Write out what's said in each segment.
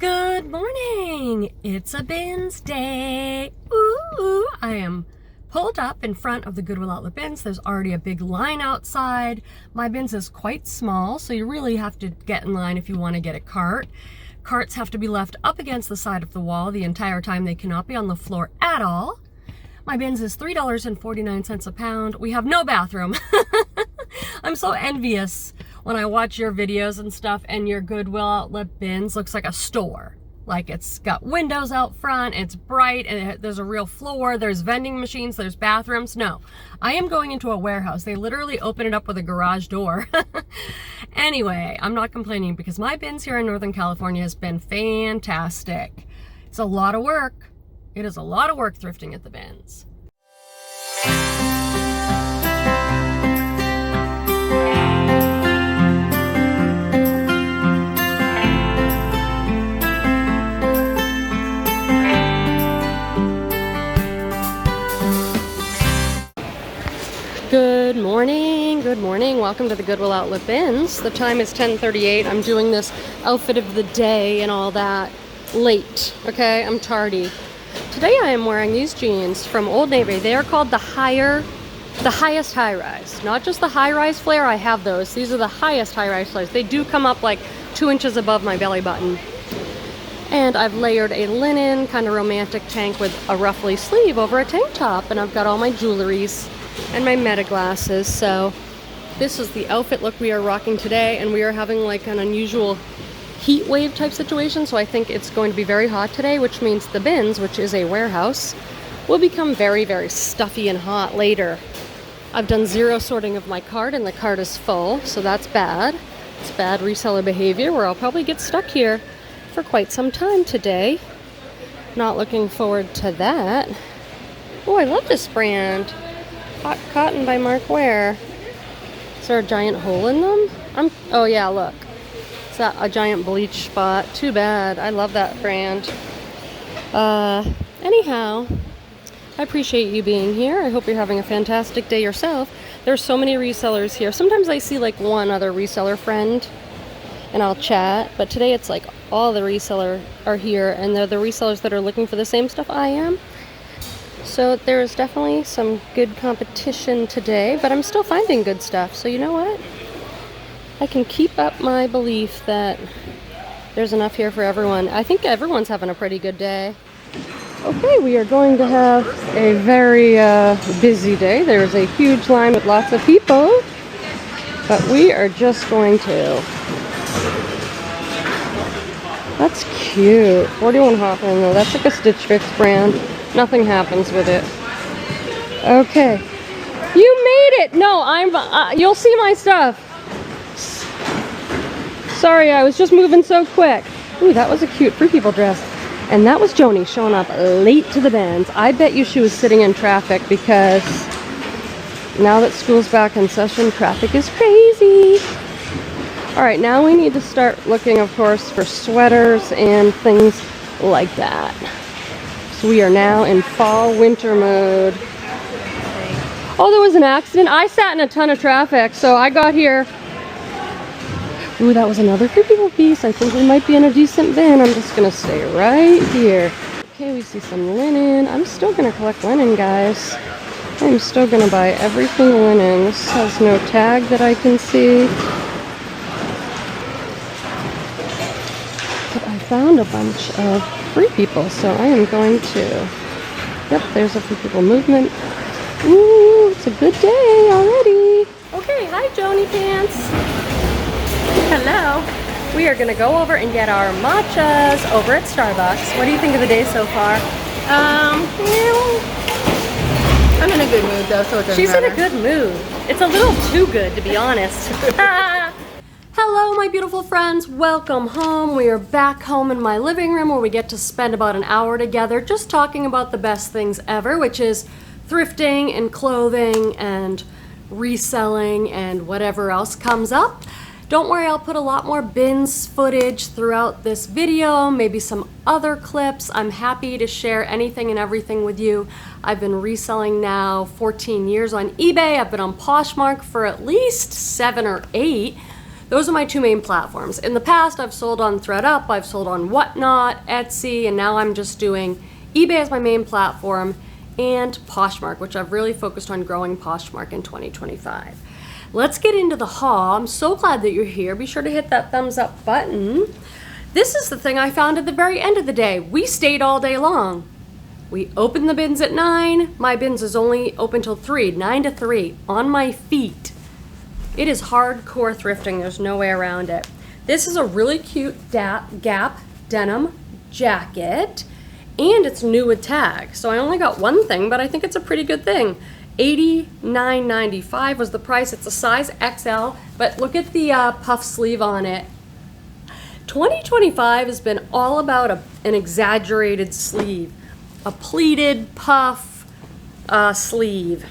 Good morning! It's a bins day. Ooh, I am pulled up in front of the Goodwill outlet bins. There's already a big line outside. My bins is quite small, so you really have to get in line if you want to get a cart. Carts have to be left up against the side of the wall the entire time. They cannot be on the floor at all. My bins is $3.49 a pound. We have no bathroom. I'm so envious when I watch your videos and stuff and your Goodwill outlet bins looks like a store. Like it's got windows out front, it's bright, and there's a real floor, there's vending machines, there's bathrooms. No, I am going into a warehouse. They literally open it up with a garage door. Anyway, I'm not complaining because my bins here in Northern California has been fantastic. It's a lot of work. It is a lot of work thrifting at the bins. Good morning, good morning. Welcome to the Goodwill outlet bins. The time is 10:38. I'm doing this outfit of the day and all that late, okay? I'm tardy. Today I am wearing these jeans from Old Navy. They are called the highest high-rise. Not just the high-rise flare, I have those. These are the highest high-rise flares. They do come up like 2 inches above my belly button. And I've layered a linen, kind of romantic tank with a ruffly sleeve over a tank top. And I've got all my jewelries and my meta glasses. So this is the outfit look we are rocking today, and we are having like an unusual heat wave type situation, so I think it's going to be very hot today, which means the bins, which is a warehouse, will become very, very stuffy and hot later. I've done zero sorting of my cart, and the cart is full, so that's bad. It's bad reseller behavior, where I'll probably get stuck here for quite some time today. Not looking forward to that. Oh, I love this brand. Hot Cotton by Mark Ware. Is there a giant hole in them? Oh yeah, look. It's a giant bleach spot. Too bad. I love that brand. Anyhow, I appreciate you being here. I hope you're having a fantastic day yourself. There's so many resellers here. Sometimes I see like one other reseller friend and I'll chat, but today it's like all the resellers are here, and they're the resellers that are looking for the same stuff I am. So there's definitely some good competition today, but I'm still finding good stuff. So you know what? I can keep up my belief that there's enough here for everyone. I think everyone's having a pretty good day. Okay, we are going to have a very busy day. There's a huge line with lots of people, but we are just going to. That's cute. 41 Hoffman though. That's like a Stitch Fix brand. Nothing happens with it. Okay. You made it! No, you'll see my stuff. Sorry, I was just moving so quick. Ooh, that was a cute Free People dress. And that was Joni showing up late to the bins. I bet you she was sitting in traffic because now that school's back in session, traffic is crazy. Alright, now we need to start looking, of course, for sweaters and things like that. So we are now in fall-winter mode. Oh, there was an accident. I sat in a ton of traffic, so I got here. Ooh, that was another Free People piece. I think we might be in a decent bin. I'm just going to stay right here. Okay, we see some linen. I'm still going to collect linen, guys. I'm still going to buy everything linen. This has no tag that I can see. But I found a bunch of Free People, so I am going to... Yep, there's a Free People movement. Ooh, it's a good day already. Okay, hi Joni Pants. Hello. We are going to go over and get our matchas over at Starbucks. What do you think of the day so far? I'm in a good mood though, so it doesn't She's matter. in a good mood. It's a little too good, to be honest. Hello, my beautiful friends. Welcome home. We are back home in my living room where we get to spend about an hour together just talking about the best things ever, which is thrifting and clothing and reselling and whatever else comes up. Don't worry, I'll put a lot more bins footage throughout this video, maybe some other clips. I'm happy to share anything and everything with you. I've been reselling now 14 years on eBay. I've been on Poshmark for at least 7 or 8. Those are my two main platforms. In the past, I've sold on ThredUp, I've sold on Whatnot, Etsy, and now I'm just doing eBay as my main platform and Poshmark, which I've really focused on growing Poshmark in 2025. Let's get into the haul. I'm so glad that you're here. Be sure to hit that thumbs up button. This is the thing I found at the very end of the day. We stayed all day long. We opened the bins at 9. My bins is only open till 3, 9 to 3, on my feet. It is hardcore thrifting. There's no way around it. This is a really cute Gap denim jacket, and it's new with tags. So I only got one thing, but I think it's a pretty good thing. $89.95 was the price. It's a size XL, but look at the puff sleeve on it. 2025 has been all about an exaggerated sleeve, a pleated puff sleeve,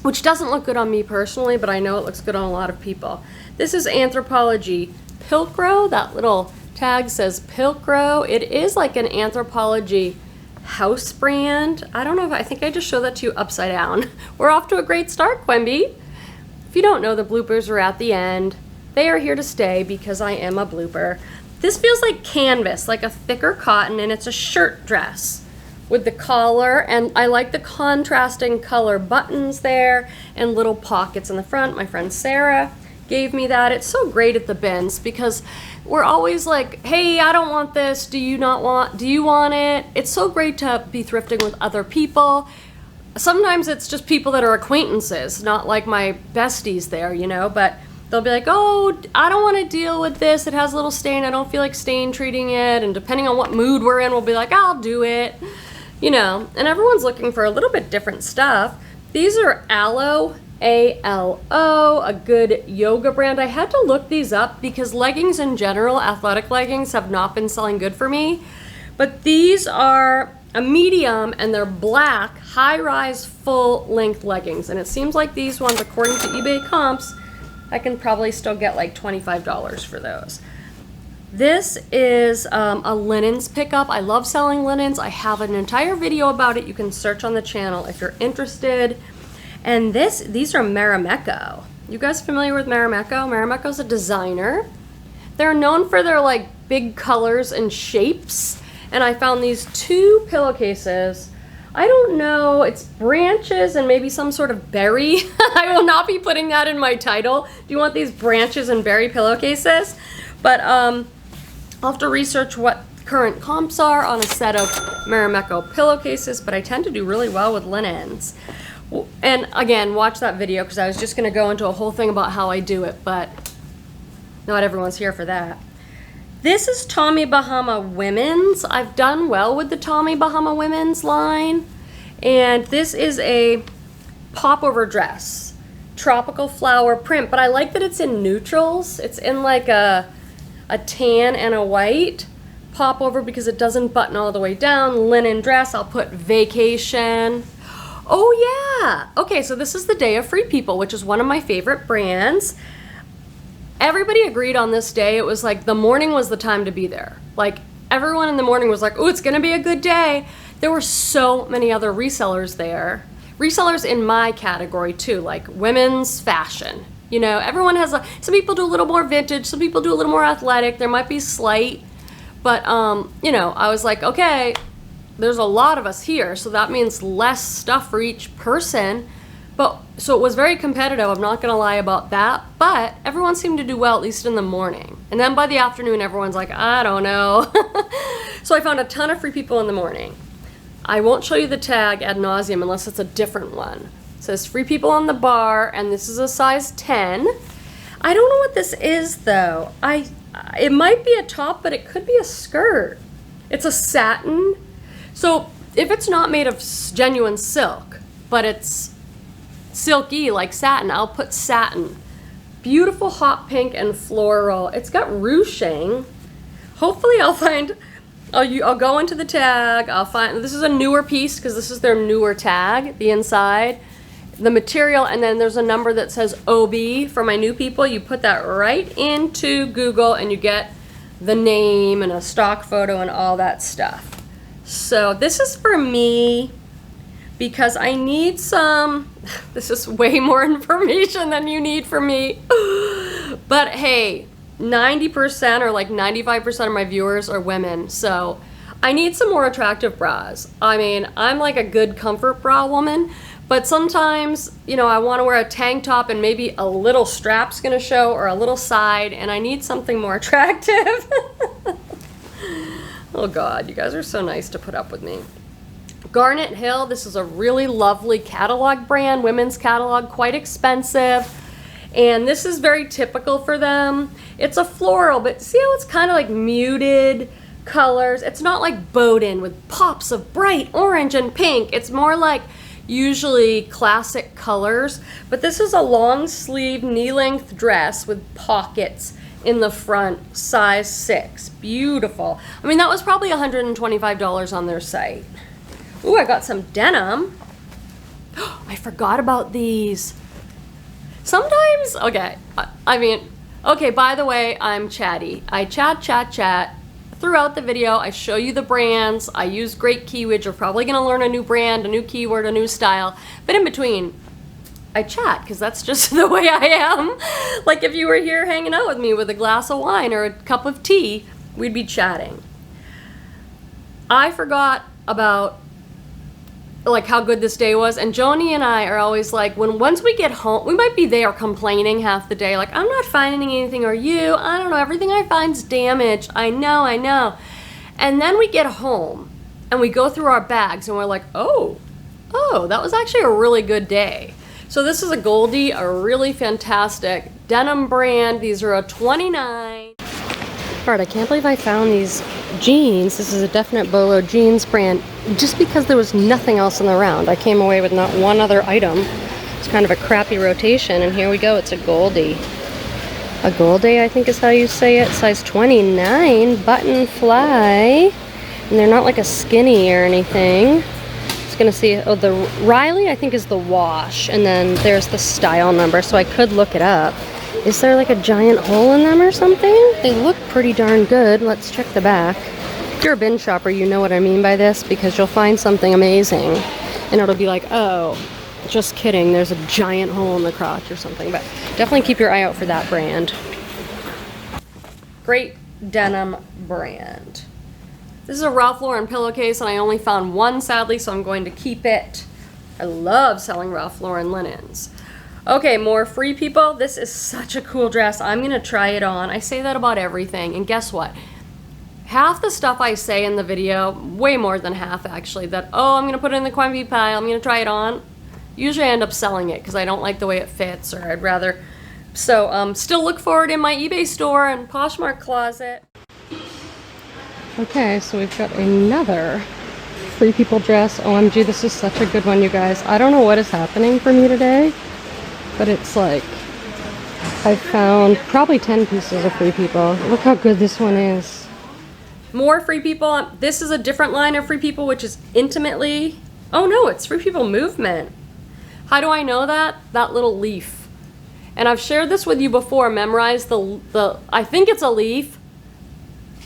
which doesn't look good on me personally, but I know it looks good on a lot of people. This is Anthropologie Pilcrow. That little tag says Pilcrow. It is like an Anthropologie house brand. I don't know if I think I just showed that to you upside down. We're off to a great start, Quenby. If you don't know, the bloopers are at the end. They are here to stay because I am a blooper. This feels like canvas, like a thicker cotton, and it's a shirt dress with the collar, and I like the contrasting color buttons there and little pockets in the front. My friend Sarah gave me that. It's so great at the bins because we're always like, hey, I don't want this. Do you want it? It's so great to be thrifting with other people. Sometimes it's just people that are acquaintances, not like my besties there, you know, but they'll be like, oh, I don't want to deal with this. It has a little stain. I don't feel like stain treating it. And depending on what mood we're in, we'll be like, I'll do it. You know, and everyone's looking for a little bit different stuff. These are Aloe, A-L-O, a good yoga brand. I had to look these up because leggings in general, athletic leggings, have not been selling good for me. But these are a medium, and they're black, high-rise, full-length leggings. And it seems like these ones, according to eBay comps, I can probably still get like $25 for those. This is a linens pickup. I love selling linens. I have an entire video about it. You can search on the channel if you're interested. And these are Marimekko. You guys familiar with Marimekko? Marimekko's a designer. They're known for their like big colors and shapes. And I found these two pillowcases. I don't know, it's branches and maybe some sort of berry. I will not be putting that in my title. Do you want these branches and berry pillowcases? But I'll have to research what current comps are on a set of Marimekko pillowcases, but I tend to do really well with linens. And again, watch that video because I was just going to go into a whole thing about how I do it, but not everyone's here for that. This is Tommy Bahama Women's. I've done well with the Tommy Bahama Women's line. And this is a popover dress, tropical flower print, but I like that it's in neutrals. It's in like a tan and a white popover because it doesn't button all the way down. Linen dress, I'll put vacation. Oh yeah, okay, so this is the day of Free People, which is one of my favorite brands. Everybody agreed on this day. It was like the morning was the time to be there. Like everyone in the morning was like, oh, it's gonna be a good day. There were so many other resellers there. Resellers in my category too, like women's fashion. You know, everyone has some people do a little more vintage, some people do a little more athletic. There might be slight, but you know, I was like, okay, there's a lot of us here, so that means less stuff for each person. But so it was very competitive, I'm not gonna lie about that, but everyone seemed to do well, at least in the morning. And then by the afternoon, everyone's like, I don't know. So I found a ton of Free People in the morning. I won't show you the tag ad nauseum unless it's a different one. It says Free People on the bar, and this is a size 10. I don't know what this is though. It might be a top, but it could be a skirt. It's a satin. So if it's not made of genuine silk, but it's silky like satin, I'll put satin. Beautiful hot pink and floral. It's got ruching. Hopefully I'll go into the tag. I'll find, this is a newer piece because this is their newer tag, the inside, the material, and then there's a number that says OB for my new people. You put that right into Google and you get the name and a stock photo and all that stuff. So this is for me. because I need some, this is way more information than you need from me, but hey, 90% or like 95% of my viewers are women, so I need some more attractive bras. I mean, I'm like a good comfort bra woman, but sometimes, you know, I want to wear a tank top and maybe a little strap's gonna show or a little side, and I need something more attractive. Oh God, you guys are so nice to put up with me. Garnet Hill, this is a really lovely catalog brand, women's catalog, quite expensive. And this is very typical for them. It's a floral, but see how it's kind of like muted colors? It's not like Bowden with pops of bright orange and pink. It's more like usually classic colors. But this is a long sleeve knee-length dress with pockets in the front, size 6. Beautiful. I mean, that was probably $125 on their site. Ooh, I got some denim. I forgot about these. Sometimes, okay, I mean, okay, by the way, I'm chatty. I chat. Throughout the video, I show you the brands. I use great keywords. You're probably gonna learn a new brand, a new keyword, a new style. But in between, I chat, because that's just the way I am. Like if you were here hanging out with me with a glass of wine or a cup of tea, we'd be chatting. I forgot about like how good this day was, and Joni and I are always like, once we get home, we might be there complaining half the day, like, I'm not finding anything, or you, I don't know, everything I find's damaged, I know. And then we get home and we go through our bags and we're like, oh, that was actually a really good day. So this is a Goldie, a really fantastic denim brand. These are a 29. Alright, I can't believe I found these jeans. This is a definite Bolo jeans brand, just because there was nothing else in the round. I came away with not one other item. It's kind of a crappy rotation, and here we go. It's a Goldie. A Goldie, I think is how you say it. Size 29, button fly. And they're not like a skinny or anything. It's gonna see, oh, the Riley I think is the wash, and then there's the style number, so I could look it up. Is there like a giant hole in them or something? They look pretty darn good. Let's check the back. If you're a bin shopper, you know what I mean by this, because you'll find something amazing and it'll be like, oh, just kidding, there's a giant hole in the crotch or something. But definitely keep your eye out for that brand. Great denim brand. This is a Ralph Lauren pillowcase, and I only found one, sadly, so I'm going to keep it. I love selling Ralph Lauren linens. Okay, more Free People. This is such a cool dress. I'm gonna try it on. I say that about everything, and guess what? Half the stuff I say in the video, way more than half actually, that, oh, I'm gonna put it in the Quenby pile, I'm gonna try it on, usually I end up selling it because I don't like the way it fits, or I'd rather. So still look for it in my eBay store and Poshmark closet. Okay, so we've got another Free People dress. OMG, this is such a good one, you guys. I don't know what is happening for me today, but it's like, I found probably 10 pieces of Free People. Look how good this one is. More Free People. This is a different line of Free People, which is Intimately. Oh no, it's Free People Movement. How do I know that? That little leaf. And I've shared this with you before. Memorize the I think it's a leaf.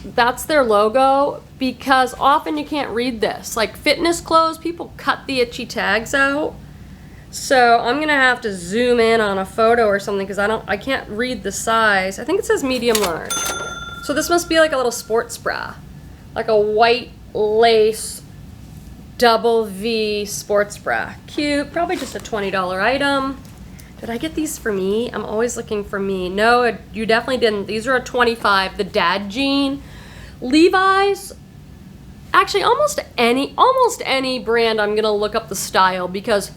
That's their logo, because often you can't read this. Like fitness clothes, people cut the itchy tags out. So I'm gonna have to zoom in on a photo or something, because I can't read the size. I think it says medium large. So this must be like a little sports bra, like a white lace double V sports bra. Cute, probably just a $20 item. Did I get these for me? I'm always looking for me. No, you definitely didn't. These are a 25, the dad jean. Levi's, actually almost any brand, I'm gonna look up the style, because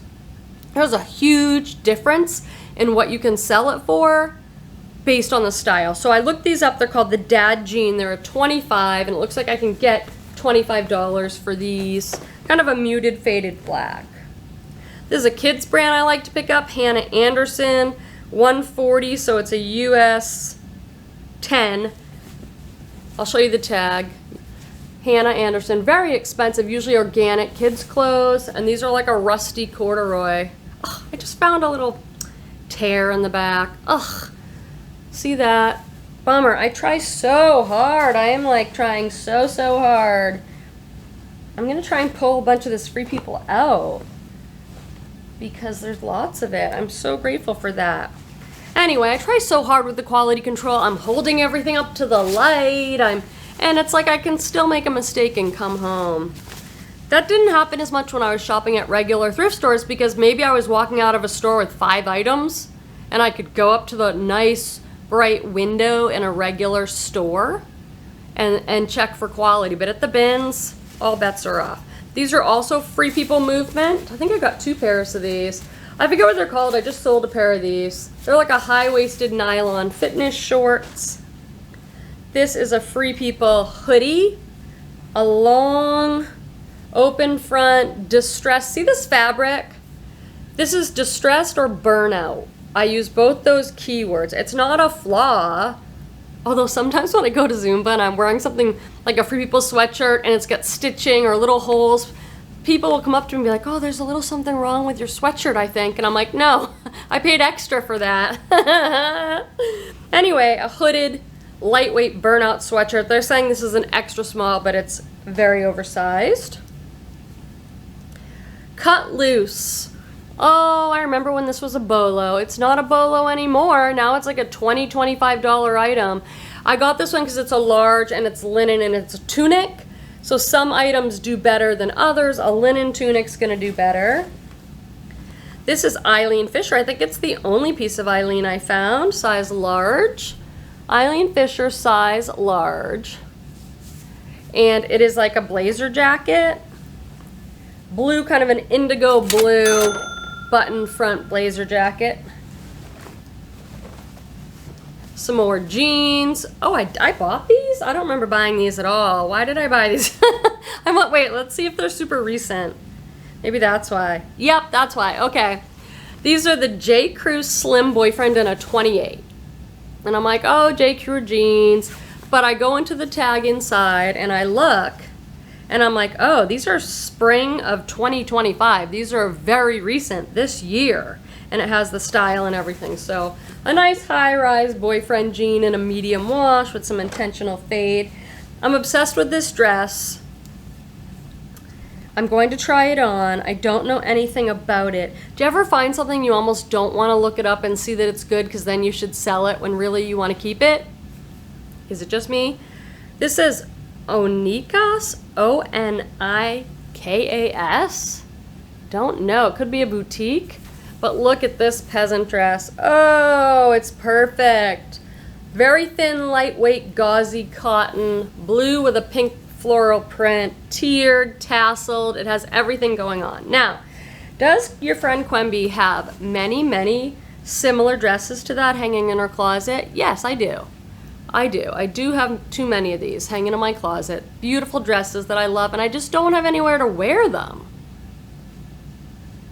there's a huge difference in what you can sell it for based on the style. So I looked these up. They're called the dad jean. They're a 25, and it looks like I can get $25 for these. Kind of a muted faded black. This is a kids brand I like to pick up, Hannah Anderson, 140, so it's a US 10. I'll show you the tag. Hannah Anderson, very expensive, usually organic kids clothes, and these are like a rusty corduroy. Ugh, I just found a little tear in the back. Ugh, see that? Bummer. I try so hard. I am like trying so hard. I'm gonna try and pull a bunch of this Free People out. because there's lots of it. I'm so grateful for that. Anyway, I try so hard with the quality control. I'm holding everything up to the light. And it's like I can still make a mistake and come home. That didn't happen as much when I was shopping at regular thrift stores because maybe I was walking out of a store with 5 items and I could go up to the nice bright window in a regular store and check for quality. But at the bins, all bets are off. These are also Free People Movement. I think I got 2 pairs of these. I forget what they're called. I just sold a pair of these. They're like a high-waisted nylon fitness shorts. This is a Free People hoodie. A long, open front, distressed. See this fabric? This is distressed or burnout. I use both those keywords. It's not a flaw. Although sometimes when I go to Zumba and I'm wearing something like a Free People sweatshirt and it's got stitching or little holes, people will come up to me and be like, oh, there's a little something wrong with your sweatshirt, I think. And I'm like, no, I paid extra for that. Anyway, a hooded, lightweight burnout sweatshirt. They're saying this is an extra small, but it's very oversized. Cut Loose. Oh, I remember when this was a bolo. It's not a bolo anymore. Now it's like a $20, $25 item. I got this one because it's a large and it's linen and it's a tunic. So some items do better than others. A linen tunic's gonna do better. This is Eileen Fisher. I think it's the only piece of Eileen I found, size large. Eileen Fisher, size large. And it is like a blazer jacket. Blue, kind of an indigo blue button front blazer jacket. Some more jeans. Oh, I bought these? I don't remember buying these at all. Why did I buy these? Wait, let's see if they're super recent. Maybe that's why. Yep, that's why. Okay. These are the J. Crew Slim Boyfriend in a 28. And I'm like, oh, J. Crew jeans. But I go into the tag inside and I look and I'm like, oh, these are spring of 2025. These are very recent, this year. And it has the style and everything. So a nice high-rise boyfriend jean in a medium wash with some intentional fade. I'm obsessed with this dress. I'm going to try it on. I don't know anything about it. Do you ever find something you almost don't want to look it up and see that it's good because then you should sell it when really you want to keep it? Is it just me? This is Onikas, O-N-I-K-A-S. Don't know. It could be a boutique. But look at this peasant dress. Oh, it's perfect. Very thin, lightweight, gauzy cotton, blue with a pink floral print, tiered, tasseled. It has everything going on. Now, does your friend Quenby have many, many similar dresses to that hanging in her closet? Yes, I do. I do have too many of these hanging in my closet. Beautiful dresses that I love, and I just don't have anywhere to wear them.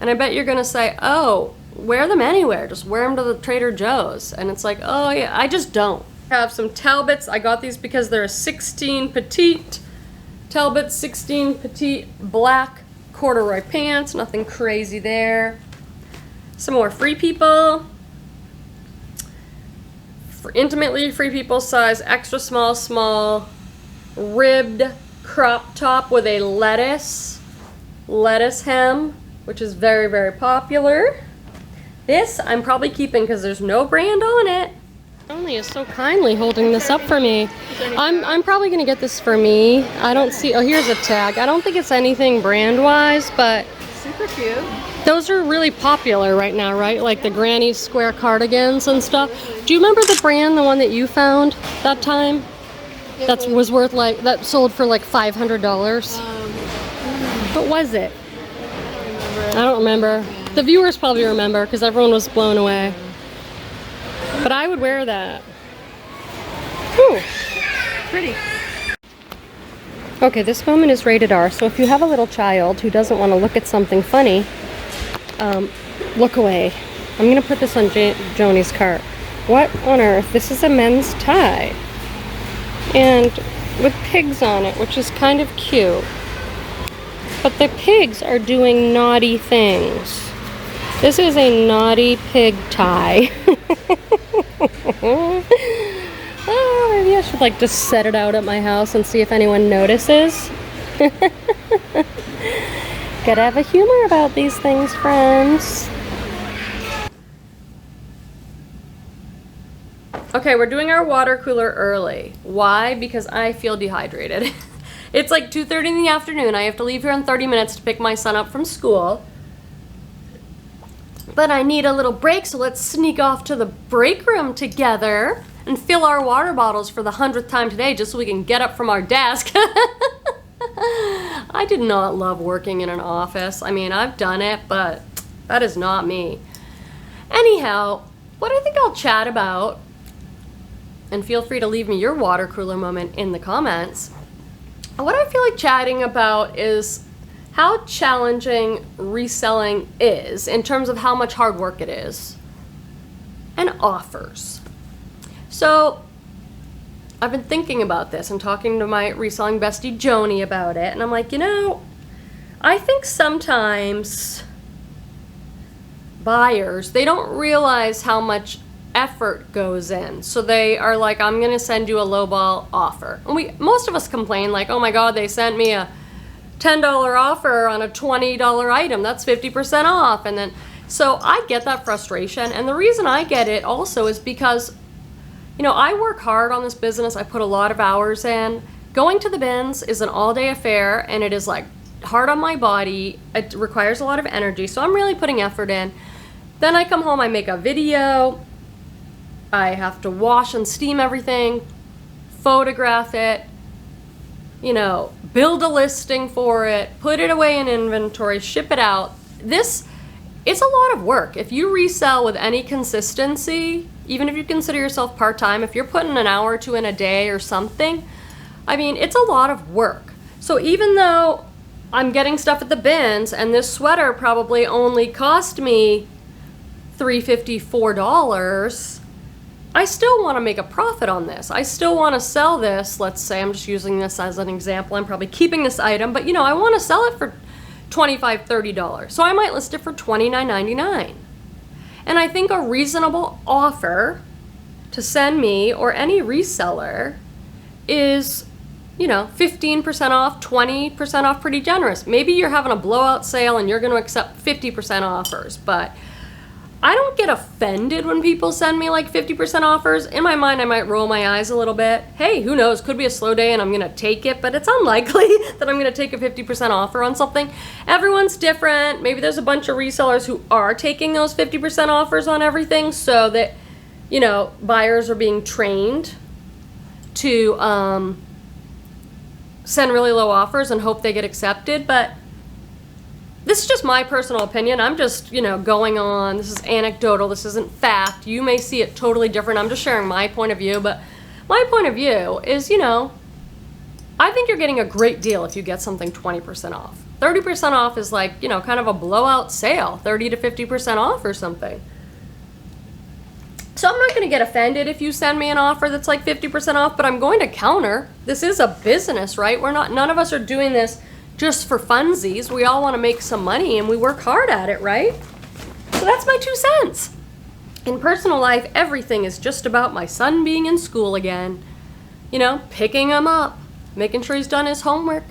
And I bet you're gonna say, oh, wear them anywhere. Just wear them to the Trader Joe's. And it's like, oh yeah, I just don't. I have some Talbots. I got these because they're a 16 petite. Talbot 16 petite black corduroy pants. Nothing crazy there. Some more Free People. For intimately Free People size, extra small, small, ribbed crop top with a lettuce hem, which is very, very popular. This I'm probably keeping because there's no brand on it. Only is so kindly holding this up for me. I'm probably gonna get this for me. I don't see, oh, here's a tag. I don't think it's anything brand wise, but super cute. Those are really popular right now, right? Like the granny square cardigans and stuff. Do you remember the brand, the one that you found that time? That was worth like, that sold for like $500. What was it? I don't remember. The viewers probably remember because everyone was blown away. But I would wear that. Ooh, Pretty. okay, this moment is rated R, so if you have a little child who doesn't want to look at something funny, look away. I'm gonna put this on Joni's cart. What on earth? This is a men's tie. And with pigs on it, which is kind of cute. But the pigs are doing naughty things. This is a naughty pig tie. Oh, maybe I should like just set it out at my house and see if anyone notices. Gotta have a humor about these things, friends. Okay, we're doing our water cooler early. Why? Because I feel dehydrated. It's like 2:30 in the afternoon. I have to leave here in 30 minutes to pick my son up from school. But I need a little break, so let's sneak off to the break room together and fill our water bottles for the 100th time today just so we can get up from our desk. I did not love working in an office. I mean, I've done it, but that is not me. Anyhow, what I think I'll chat about, and feel free to leave me your water cooler moment in the comments. What I feel like chatting about is how challenging reselling is in terms of how much hard work it is, and offers. So I've been thinking about this and talking to my reselling bestie Joni about it, and I'm like, you know, I think sometimes buyers, they don't realize how much effort goes in. So they are like, I'm gonna send you a lowball offer. And most of us complain like, oh my God, they sent me a $10 offer on a $20 item. That's 50% off. And then, so I get that frustration. And the reason I get it also is because, you know, I work hard on this business. I put a lot of hours in. Going to the bins is an all-day affair, and it is like hard on my body. It requires a lot of energy. So I'm really putting effort in. Then I come home, I make a video. I have to wash and steam everything, photograph it, you know, build a listing for it, put it away in inventory, ship it out. It's a lot of work. If you resell with any consistency, even if you consider yourself part-time, if you're putting an hour or two in a day or something, I mean, it's a lot of work. So even though I'm getting stuff at the bins and this sweater probably only cost me $3.50, $4, I still want to make a profit on this. I still want to sell this. Let's say I'm just using this as an example. I'm probably keeping this item, but you know, I want to sell it for $25, $30. So I might list it for $29.99. And I think a reasonable offer to send me or any reseller is, you know, 15% off, 20% off, pretty generous. Maybe you're having a blowout sale and you're going to accept 50% offers, but I don't get offended when people send me like 50% offers. In my mind, I might roll my eyes a little bit. Hey, who knows? Could be a slow day and I'm going to take it, but it's unlikely that I'm going to take a 50% offer on something. Everyone's different. Maybe there's a bunch of resellers who are taking those 50% offers on everything so that, you know, buyers are being trained to send really low offers and hope they get accepted. But this is just my personal opinion. I'm just, you know, going on. This is anecdotal. This isn't fact. You may see it totally different. I'm just sharing my point of view. But my point of view is, you know, I think you're getting a great deal if you get something 20% off. 30% off is like, you know, kind of a blowout sale. 30 to 50% off or something. So I'm not going to get offended if you send me an offer that's like 50% off, but I'm going to counter. This is a business, right? None of us are doing this just for funsies. We all want to make some money and we work hard at it, right? So that's my 2 cents. In personal life, everything is just about my son being in school again. You know, picking him up, making sure he's done his homework,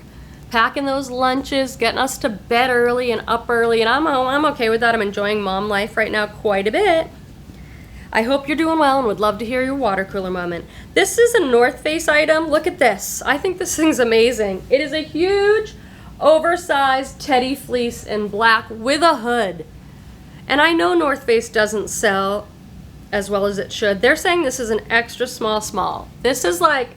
packing those lunches, getting us to bed early and up early, and I'm okay with that. I'm enjoying mom life right now quite a bit. I hope you're doing well and would love to hear your water cooler moment. This is a North Face item. Look at this. I think this thing's amazing. It is a huge, oversized teddy fleece in black with a hood. And I know North Face doesn't sell as well as it should. They're saying this is an extra small. This is like,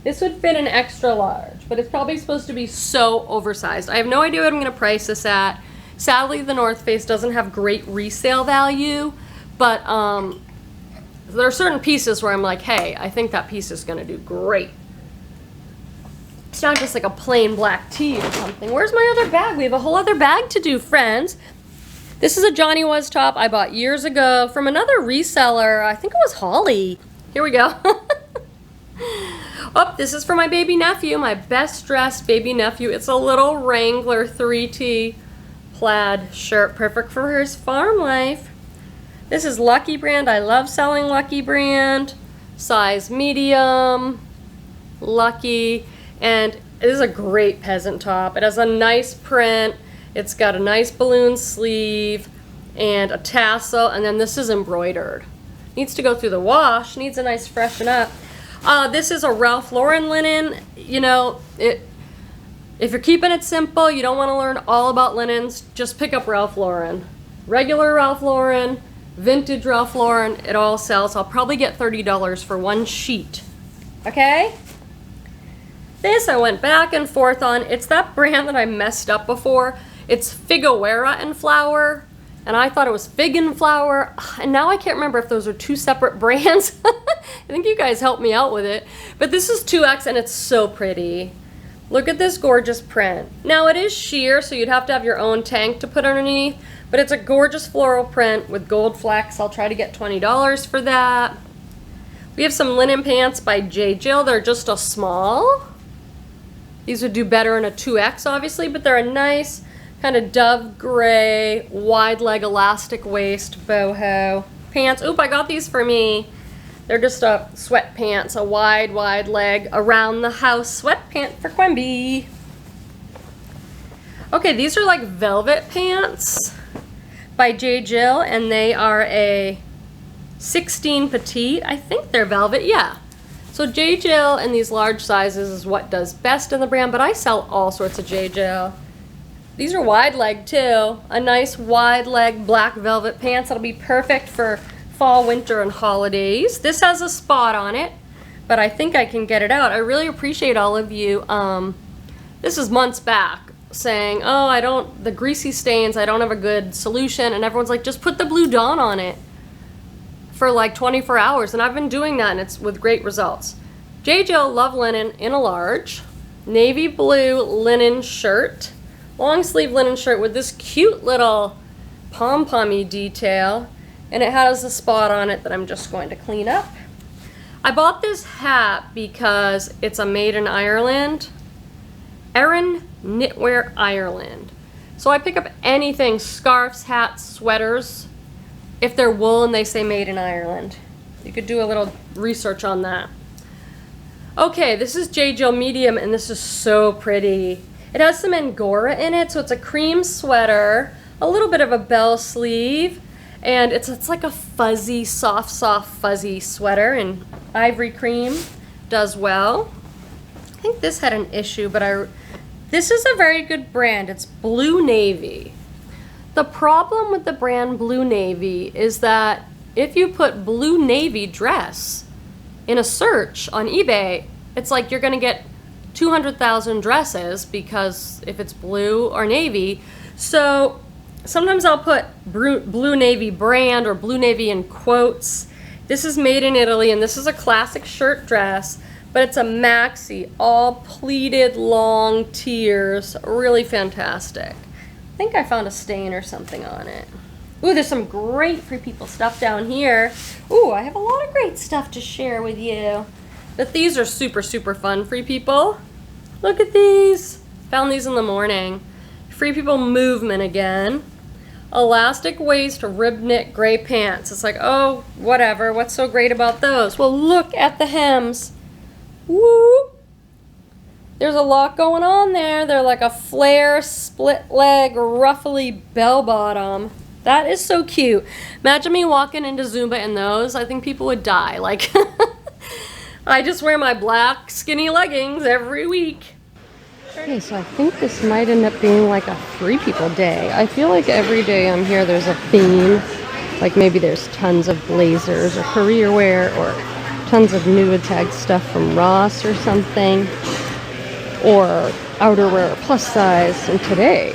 this would fit an extra large, but it's probably supposed to be so oversized. I have no idea what I'm gonna price this at. Sadly, the North Face doesn't have great resale value, but there are certain pieces where I'm like, hey, I think that piece is gonna do great. It's not just like a plain black tee or something. Where's my other bag? We have a whole other bag to do, friends. This is a Johnny Was top I bought years ago from another reseller. I think it was Holly. Here we go. Oh, this is for my baby nephew, my best dressed baby nephew. It's a little Wrangler 3T plaid shirt, perfect for his farm life. This is Lucky Brand. I love selling Lucky Brand. Size medium, Lucky. And it is a great peasant top. It has a nice print. It's got a nice balloon sleeve and a tassel, and then this is embroidered. Needs to go through the wash, needs a nice freshen up. This is a Ralph Lauren linen. You know, if you're keeping it simple, you don't want to learn all about linens, just pick up Ralph Lauren. Regular Ralph Lauren, vintage Ralph Lauren, it all sells. I'll probably get $30 for one sheet. Okay? This I went back and forth on. It's that brand that I messed up before. It's Figuera and Flower, and I thought it was Fig and Flower, and now I can't remember if those are two separate brands. I think you guys helped me out with it. But this is 2X, and it's so pretty. Look at this gorgeous print. Now it is sheer, so you'd have to have your own tank to put underneath, but it's a gorgeous floral print with gold flecks. I'll try to get $20 for that. We have some linen pants by J. Jill. They're just a small. These would do better in a 2X, obviously, but they're a nice kind of dove gray, wide leg elastic waist boho pants. Oop, I got these for me. They're just sweatpants, a wide leg around the house sweatpant for Quenby. Okay, these are like velvet pants by J. Jill, and they are a 16 petite. I think they're velvet, yeah. So J. Jill in these large sizes is what does best in the brand, but I sell all sorts of J. Jill. These are wide leg too. A nice wide leg black velvet pants. That'll be perfect for fall, winter, and holidays. This has a spot on it, but I think I can get it out. I really appreciate all of you. This is months back saying, oh, the greasy stains, I don't have a good solution, and everyone's like, just put the Blue Dawn on it for like 24 hours, and I've been doing that, and it's with great results. J. Jill Love Linen in a large, navy blue linen shirt, long sleeve linen shirt with this cute little pom-pommy detail, and it has a spot on it that I'm just going to clean up. I bought this hat because it's a made in Ireland, Erin Knitwear Ireland. So I pick up anything, scarves, hats, sweaters, if they're wool and they say made in Ireland. You could do a little research on that. Okay, this is J. Jill medium, and this is so pretty. It has some Angora in it, so it's a cream sweater, a little bit of a bell sleeve, and it's like a fuzzy, soft fuzzy sweater, and ivory cream does well. I think this had an issue, but this is a very good brand. It's Blue Navy. The problem with the brand Blue Navy is that if you put Blue Navy dress in a search on eBay, it's like you're gonna get 200,000 dresses, because if it's blue or navy. So sometimes I'll put Blue Navy brand or Blue Navy in quotes. This is made in Italy, and this is a classic shirt dress, but it's a maxi, all pleated long tiers, really fantastic. I think I found a stain or something on it. Ooh, there's some great Free People stuff down here. Ooh, I have a lot of great stuff to share with you. But these are super fun, Free People. Look at these. Found these in the morning. Free People movement again. Elastic waist rib knit gray pants. It's like, oh, whatever. What's so great about those? Well, look at the hems. Woo! There's a lot going on there. They're like a flare, split leg, ruffly bell bottom. That is so cute. Imagine me walking into Zumba in those. I think people would die. Like, I just wear my black skinny leggings every week. Okay, so I think this might end up being like a Free People day. I feel like every day I'm here there's a theme. Like maybe there's tons of blazers or career wear, or tons of new tag stuff from Ross or something, or outerwear plus size. And today,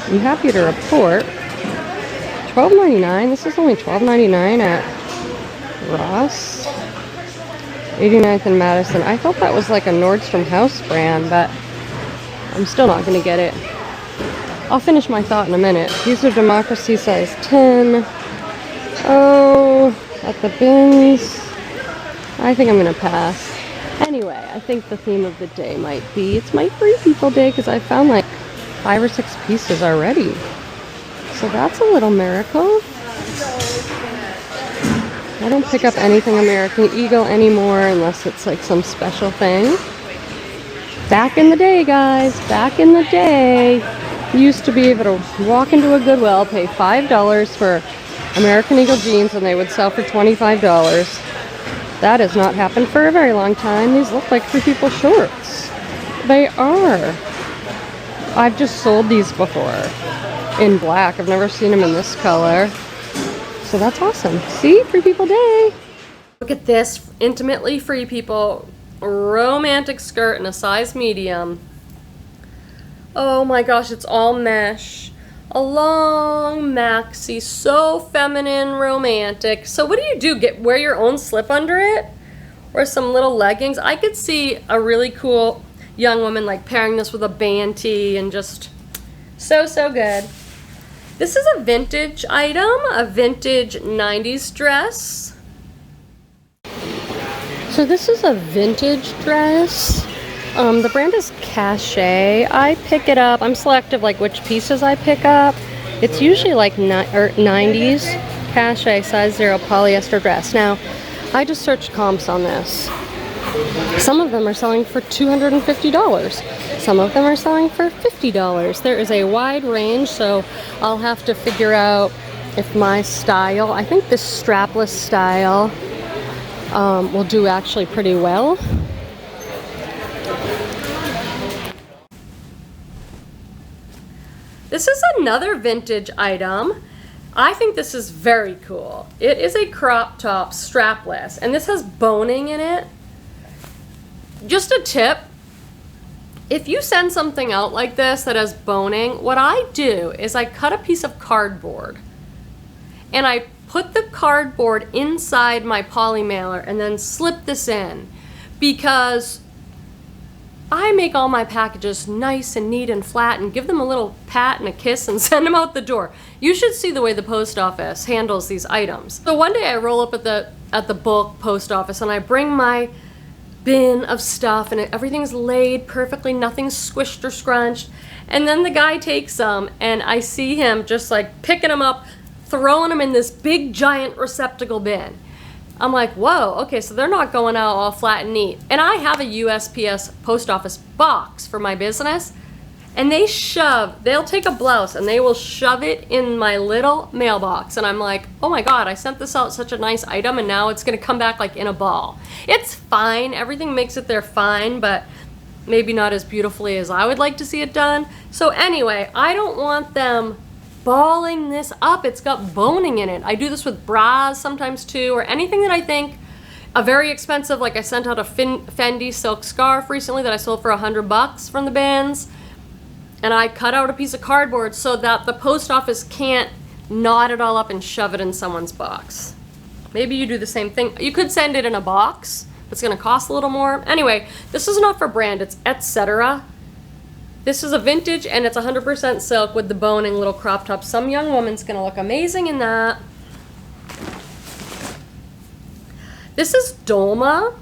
I'm happy to report, $12.99. This is only $12.99 at Ross. 89th and Madison. I thought that was like a Nordstrom House brand, but I'm still not going to get it. I'll finish my thought in a minute. These are Democracy size 10. Oh, at the bins. I think I'm going to pass. Anyway, I think the theme of the day might be, it's my Free People day, because I found like 5 or 6 pieces already. So that's a little miracle. I don't pick up anything American Eagle anymore unless it's like some special thing. Back in the day, guys. Back in the day. You used to be able to walk into a Goodwill, pay $5 for American Eagle jeans, and they would sell for $25. That has not happened for a very long time. These look like Free People shorts. They are. I've just sold these before in black. I've never seen them in this color. So that's awesome. See? Free People Day. Look at this. Intimately Free People romantic skirt in a size medium. Oh my gosh, it's all mesh. A long maxi, so feminine, romantic. So what do? Wear your own slip under it? Or some little leggings? I could see a really cool young woman like pairing this with a band tee and just so good. This is a vintage item, a vintage 90s dress. So this is a vintage dress. The brand is Cachet. I pick it up. I'm selective like which pieces I pick up. It's usually like 90s Cachet size 0 polyester dress. Now, I just searched comps on this. Some of them are selling for $250. Some of them are selling for $50. There is a wide range, so I'll have to figure out if my style, I think this strapless style will do actually pretty well. This is another vintage item. I think this is very cool. It is a crop top strapless, and this has boning in it. Just a tip, if you send something out like this that has boning, what I do is I cut a piece of cardboard and I put the cardboard inside my Polymailer and then slip this in, because I make all my packages nice and neat and flat and give them a little pat and a kiss and send them out the door. You should see the way the post office handles these items. So one day I roll up at the bulk post office and I bring my bin of stuff and everything's laid perfectly, nothing's squished or scrunched. And then the guy takes them and I see him just like picking them up, throwing them in this big giant receptacle bin. I'm like, whoa, okay, so they're not going out all flat and neat. And I have a USPS post office box for my business, and they'll take a blouse and they will shove it in my little mailbox. And I'm like, oh my God, I sent this out such a nice item and now it's gonna come back like in a ball. It's fine, everything makes it there fine, but maybe not as beautifully as I would like to see it done. So anyway, I don't want them balling this up. It's got boning in it. I do this with bras sometimes too, or anything that I think a very expensive, like I sent out a Fendi silk scarf recently that I sold for $100 from the bins, and I cut out a piece of cardboard so that the post office can't knot it all up and shove it in someone's box. Maybe you do the same thing. You could send it in a box, but it's gonna cost a little more. Anyway, this is not for brand, it's etc. This is a vintage and it's 100% silk with the boning little crop top. Some young woman's gonna look amazing in that. This is Dolma,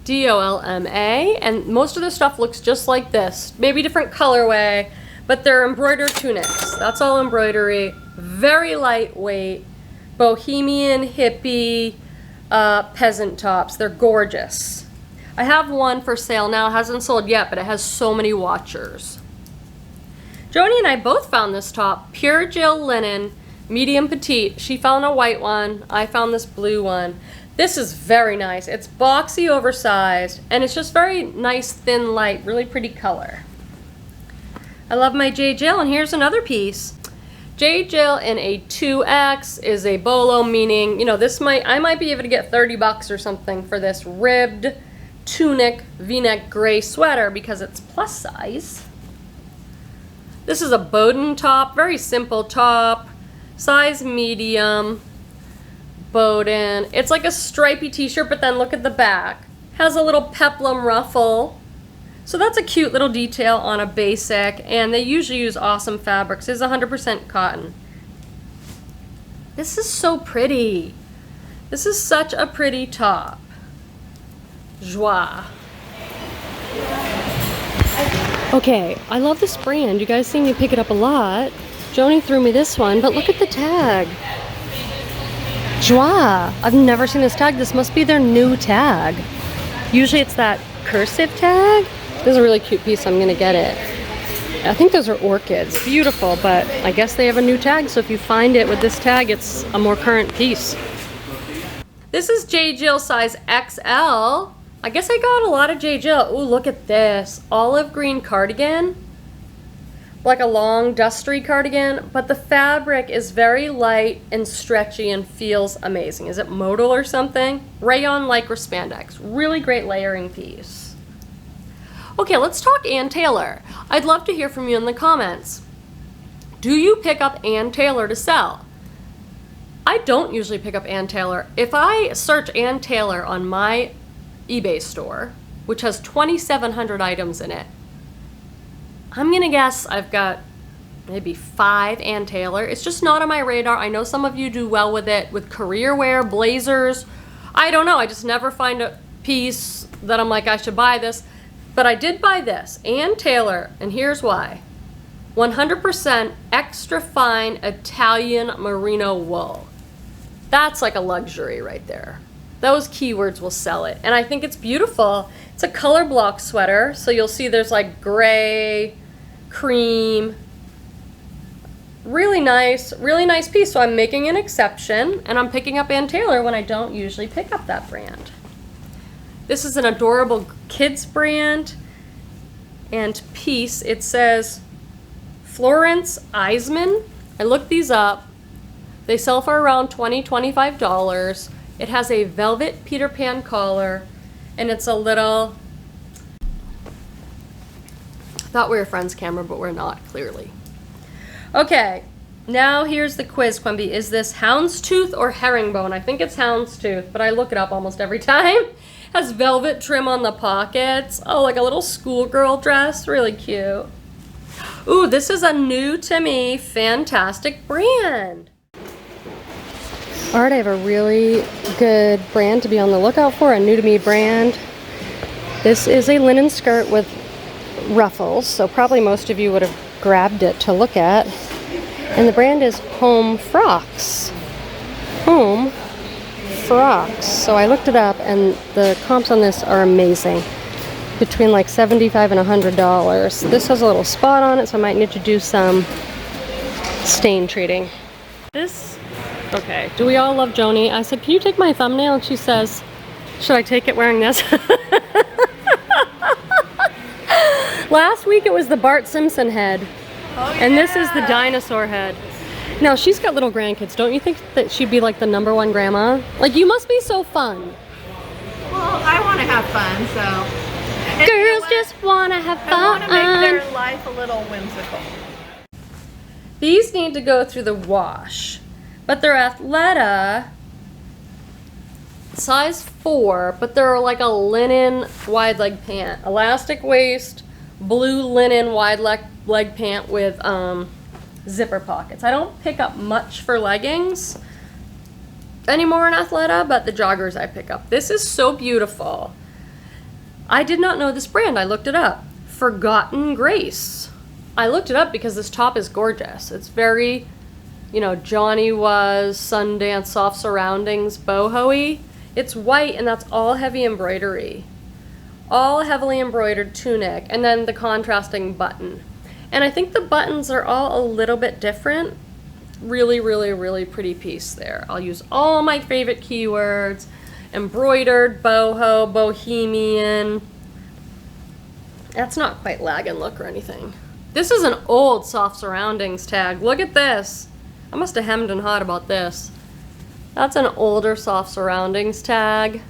D-O-L-M-A, and most of the stuff looks just like this. Maybe different colorway, but they're embroidered tunics. That's all embroidery, very lightweight, bohemian, hippie, peasant tops. They're gorgeous. I have one for sale now, it hasn't sold yet, but it has so many watchers. Joni and I both found this top, pure Jill linen, medium petite. She found a white one, I found this blue one. This is very nice. It's boxy, oversized, and it's just very nice, thin, light, really pretty color. I love my J. Jill, and here's another piece. J. Jill in a 2X is a bolo, meaning, you know, I might be able to get $30 or something for this ribbed tunic v-neck gray sweater because it's plus size. This is a Bowden top, very simple top, size medium, Bowden. It's like a stripy t-shirt, but then look at the back. Has a little peplum ruffle. So that's a cute little detail on a basic, and they usually use awesome fabrics. It's 100% cotton. This is so pretty. This is such a pretty top. Joie. Okay, I love this brand. You guys see me pick it up a lot. Joni threw me this one, but look at the tag. Joie. I've never seen this tag. This must be their new tag. Usually it's that cursive tag. This is a really cute piece. I'm gonna get it. I think those are orchids. Beautiful, but I guess they have a new tag, so if you find it with this tag, it's a more current piece. This is J. Jill size XL. I guess I got a lot of J. Jill. Ooh, look at this. Olive green cardigan. Like a long, dusty cardigan, but the fabric is very light and stretchy and feels amazing. Is it modal or something? Rayon lycra spandex. Really great layering piece. Okay, let's talk Ann Taylor. I'd love to hear from you in the comments. Do you pick up Ann Taylor to sell? I don't usually pick up Ann Taylor. If I search Ann Taylor on my eBay store, which has 2,700 items in it, I'm gonna guess I've got maybe 5 Ann Taylor. It's just not on my radar. I know some of you do well with it, with career wear, blazers. I don't know, I just never find a piece that I'm like, I should buy this. But I did buy this, Ann Taylor, and here's why. 100% extra fine Italian merino wool. That's like a luxury right there. Those keywords will sell it. And I think it's beautiful. It's a color block sweater, so you'll see there's like gray, cream. Really nice piece. So I'm making an exception, and I'm picking up Ann Taylor when I don't usually pick up that brand. This is an adorable kids brand and piece. It says Florence Eisman. I looked these up. They sell for around $20, $25. It has a velvet Peter Pan collar, and it's a little, thought we were friends camera, but we're not, clearly. Okay, now here's the quiz, Quenby. Is this houndstooth or herringbone? I think it's houndstooth, but I look it up almost every time. Has velvet trim on the pockets. Oh, like a little schoolgirl dress. Really cute. Ooh, this is a new to me fantastic brand. All right, I have a really good brand to be on the lookout for, a new to me brand. This is a linen skirt with ruffles, so probably most of you would have grabbed it to look at. And the brand is Home Frocks. Home Frocks. So I looked it up, and the comps on this are amazing. Between like $75 and $100. This has a little spot on it, so I might need to do some stain treating. This, okay, do we all love Joni? I said, can you take my thumbnail? And she says, should I take it wearing this? Last week it was the Bart Simpson head. Oh, yeah. And this is the dinosaur head. Now, she's got little grandkids. Don't you think that she'd be like the #1 grandma? Like, you must be so fun. Well, I want to have fun, so. And girls just want to have fun. I want to make their life a little whimsical. These need to go through the wash, but they're Athleta, size 4, but they're like a linen wide leg pant. Elastic waist, blue linen wide leg pant with zipper pockets. I don't pick up much for leggings anymore in Athleta, but the joggers I pick up. This is so beautiful. I did not know this brand. I looked it up. Forgotten Grace. I looked it up because this top is gorgeous. It's very, you know, Johnny Was, Sundance, Soft Surroundings, boho-y. It's white, and that's all heavy embroidery. All heavily embroidered tunic, and then the contrasting button. And I think the buttons are all a little bit different. Really, really, really pretty piece there. I'll use all my favorite keywords. Embroidered, boho, bohemian. That's not quite lag and look or anything. This is an old Soft Surroundings tag. Look at this. I must have hemmed and hawed about this. That's an older Soft Surroundings tag.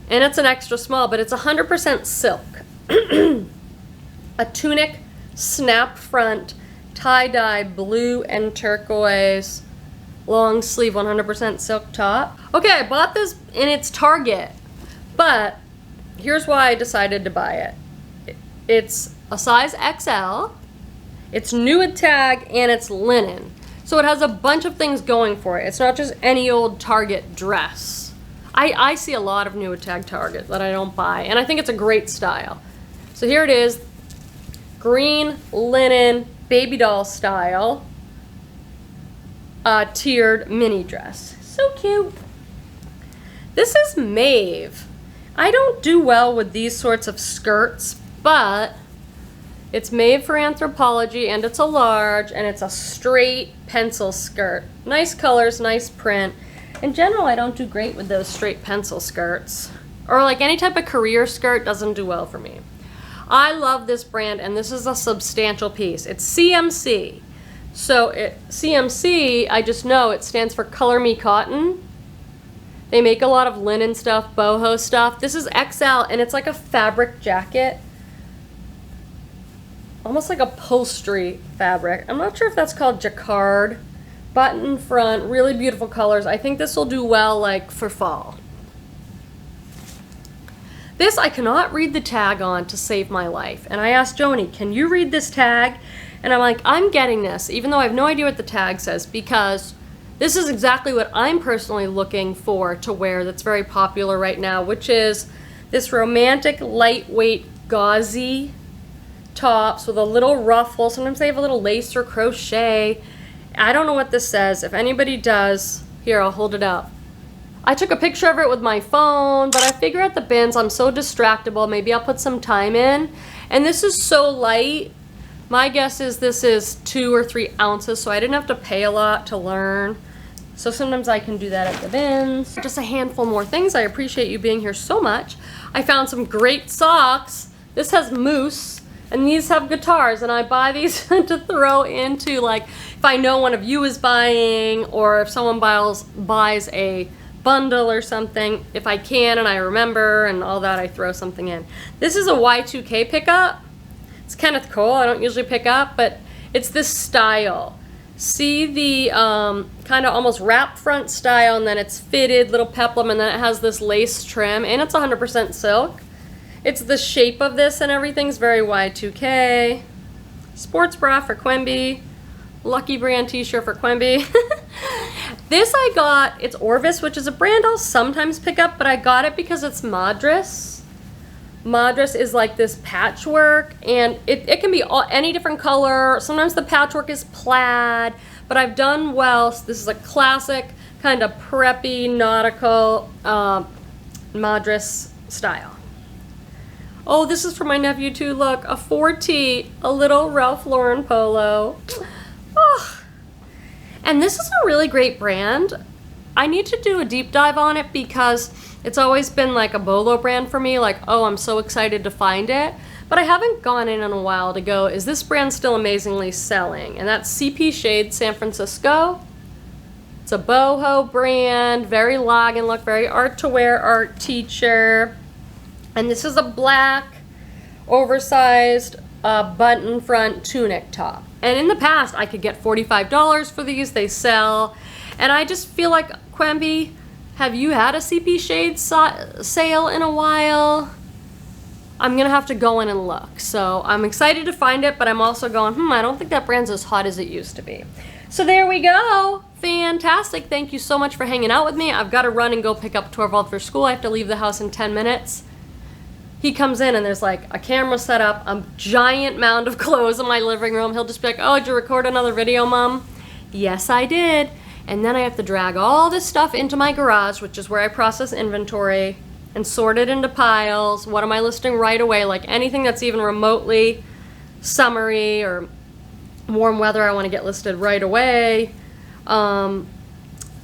And it's an extra small, but it's 100% silk. A tunic, snap front, tie-dye, blue and turquoise, long sleeve, 100% silk top. Okay, I bought this in its Target, but here's why I decided to buy it. It's a size XL, it's new at tag, and it's linen. So it has a bunch of things going for it. It's not just any old Target dress. I see a lot of new at tag Target that I don't buy, and I think it's a great style. So here it is, green linen baby doll style tiered mini dress. So cute. This is Maeve. I don't do well with these sorts of skirts, but It's made for Anthropologie, and it's a large, and it's a straight pencil skirt. Nice colors, nice print. In general, I don't do great with those straight pencil skirts. Or like any type of career skirt doesn't do well for me. I love this brand, and this is a substantial piece. It's CMC. So CMC, I just know it stands for Color Me Cotton. They make a lot of linen stuff, boho stuff. This is XL, and it's like a fabric jacket. Almost like upholstery fabric. I'm not sure if that's called jacquard. Button front, really beautiful colors. I think this will do well like for fall. This I cannot read the tag on to save my life. And I asked Joni, can you read this tag? And I'm like, I'm getting this, even though I have no idea what the tag says, because this is exactly what I'm personally looking for to wear that's very popular right now, which is this romantic, lightweight, gauzy tops with a little ruffle. Sometimes they have a little lace or crochet. I don't know what this says. If anybody does, here, I'll hold it up. I took a picture of it with my phone, but I figure at the bins I'm so distractible, maybe I'll put some time in. And this is so light. My guess is this is 2 or 3 ounces, so I didn't have to pay a lot to learn. So sometimes I can do that at the bins. Just a handful more things. I appreciate you being here so much. I found some great socks. This has moose, and these have guitars, and I buy these to throw into, like, if I know one of you is buying, or if someone buys a bundle or something. If I can and I remember and all that, I throw something in. This is a Y2K pickup. It's Kenneth Cole. I don't usually pick up, but it's this style. See the kind of almost wrap front style, and then it's fitted, little peplum, and then it has this lace trim, and it's 100% silk. It's the shape of this and everything's very Y2K. Sports bra for Quenby. Lucky brand t-shirt for Quenby. This I got, it's Orvis, which is a brand I'll sometimes pick up, but I got it because it's Madras. Madras is like this patchwork, and it can be any different color. Sometimes the patchwork is plaid, but I've done well. So this is a classic kind of preppy nautical Madras style. Oh, this is for my nephew too. Look, a 4T, a little Ralph Lauren polo. Oh. And this is a really great brand. I need to do a deep dive on it because it's always been like a bolo brand for me. Like, oh, I'm so excited to find it. But I haven't gone in a while to go, is this brand still amazingly selling? And that's CP Shade San Francisco. It's a boho brand, very lagging look, very art to wear, art teacher. And this is a black, oversized button front tunic top. And in the past, I could get $45 for these. They sell. And I just feel like, Quenby, have you had a CP Shade sale in a while? I'm going to have to go in and look. So I'm excited to find it, but I'm also going, I don't think that brand's as hot as it used to be. So there we go. Fantastic. Thank you so much for hanging out with me. I've got to run and go pick up Torvald for school. I have to leave the house in 10 minutes. He comes in and there's like a camera set up, a giant mound of clothes in my living room. He'll just be like, oh, did you record another video, Mom? Yes, I did. And then I have to drag all this stuff into my garage, which is where I process inventory, and sort it into piles. What am I listing right away? Like anything that's even remotely summery or warm weather, I want to get listed right away. And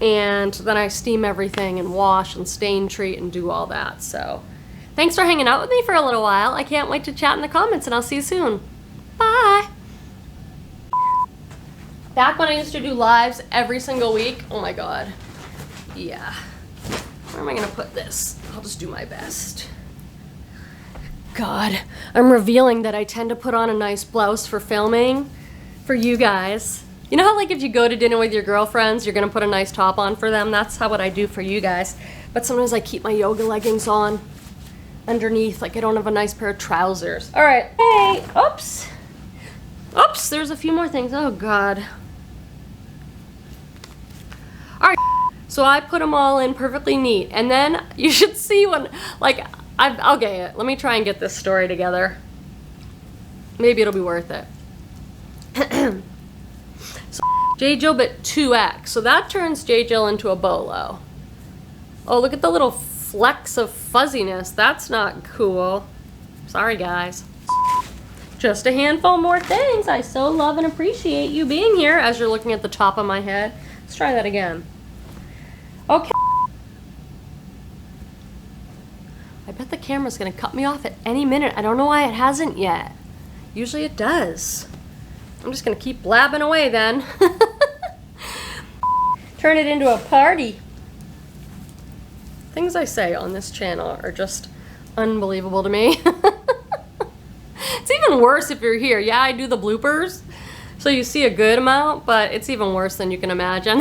then I steam everything and wash and stain treat and do all that. So thanks for hanging out with me for a little while. I can't wait to chat in the comments, and I'll see you soon. Bye. Back when I used to do lives every single week, oh my God. Yeah. Where am I gonna put this? I'll just do my best. God, I'm revealing that I tend to put on a nice blouse for filming for you guys. You know how like if you go to dinner with your girlfriends, you're gonna put a nice top on for them? That's how what I do for you guys. But sometimes I keep my yoga leggings on underneath, like I don't have a nice pair of trousers. All right, hey, oops. Oops, there's a few more things, oh God. All right, so I put them all in perfectly neat. And then you should see when, like, okay, let me try and get this story together. Maybe it'll be worth it. So, J. Jill bit 2X, so that turns J. Jill into a bolo. Oh, look at the little flecks of fuzziness. That's not cool. Sorry, guys. Just a handful more things. I so love and appreciate you being here as you're looking at the top of my head. Let's try that again. Okay. I bet the camera's gonna cut me off at any minute. I don't know why it hasn't yet. Usually it does. I'm just gonna keep blabbing away then. Turn it into a party. Things I say on this channel are just unbelievable to me. It's even worse if you're here. Yeah, I do the bloopers, so you see a good amount, but it's even worse than you can imagine.